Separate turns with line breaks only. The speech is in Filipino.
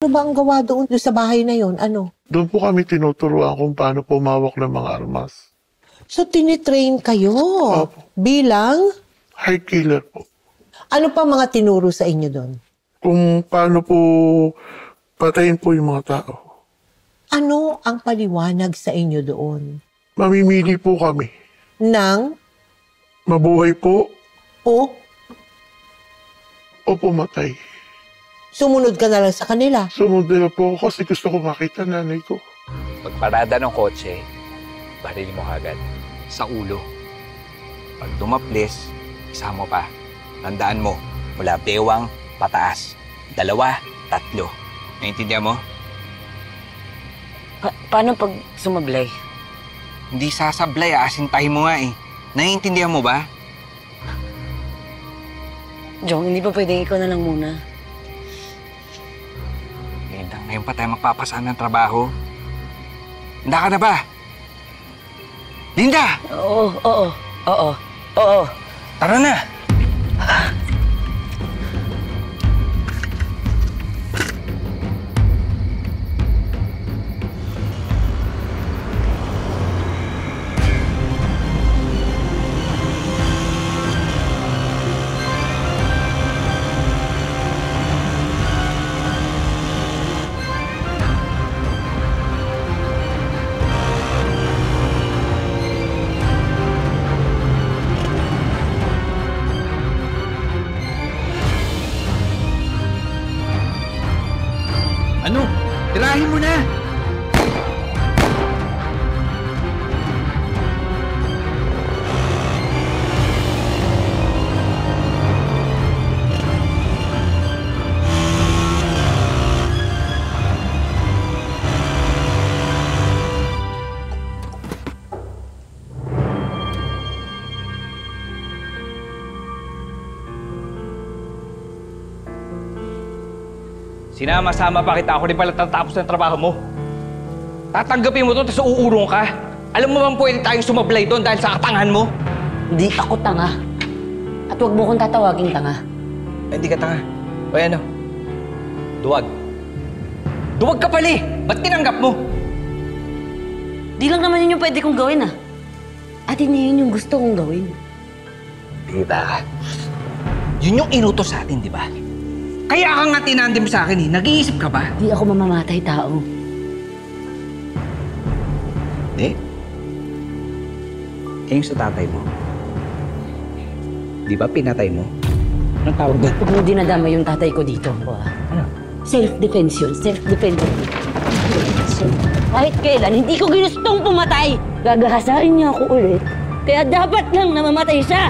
po ba ang gawa doon sa bahay na yon? Ano?
Doon po kami tinuturuan kung paano pumawak ng mga armas.
So, tinitrain kayo
Opo.
bilang?
High killer po.
Ano pa mga tinuro sa inyo doon?
Kung paano po patayin po yung mga tao.
Ano ang paliwanag sa inyo doon?
Mamimili po kami.
Nang
Mabuhay po
o
o pumatay.
sumunod ka na lang sa kanila?
Sumunod na po ako kasi gusto ko makita nanay ko.
Pagparada ng kotse, barili mo agad. Sa ulo. Pag dumaplis, isa mo pa. Tandaan mo, mula bewang, pataas. 2, 3. Naintindihan mo?
Paano pag sumablay?
Hindi sasablay, asintahin mo nga eh. Naiintindihan mo ba?
Jong, hindi ba pwedeng ikaw na lang muna?
Linda, ngayon pa tayo magpapasaan ng trabaho. Handa ka na ba? Linda!
Oo.
Tara na! Ano? Tirahin mo na! Sinama-sama pa kita. Ako rin pala tatapos ng trabaho mo. Tatanggapin mo to, tapos uurong ka. Alam mo bang pwede tayong sumablay doon dahil sa katangahan mo?
Hindi ako tanga. At huwag mo kong tatawaging tanga.
Hindi ka tanga. O ano? Duwag. Duwag ka pala eh! Ba't tinanggap mo?
Di lang naman yun yung pwede kong gawin At hindi yun yung gusto kong gawin.
Diba? Yun yung inutos sa atin, di ba? Kaya ka nga tinandim sa akin eh. Nag-iisip ka ba?
Di ako mamamatay tao.
Hindi. Eh yung sa tatay mo. Di ba pinatay mo? Anong tawag doon?
Huwag mo dinadama yung tatay ko dito.
Ano?
Self-defense yun. Self-defense. Kahit kailan, hindi ko ginustong pumatay. Gagahasain niya ako ulit. Kaya dapat lang na mamatay siya.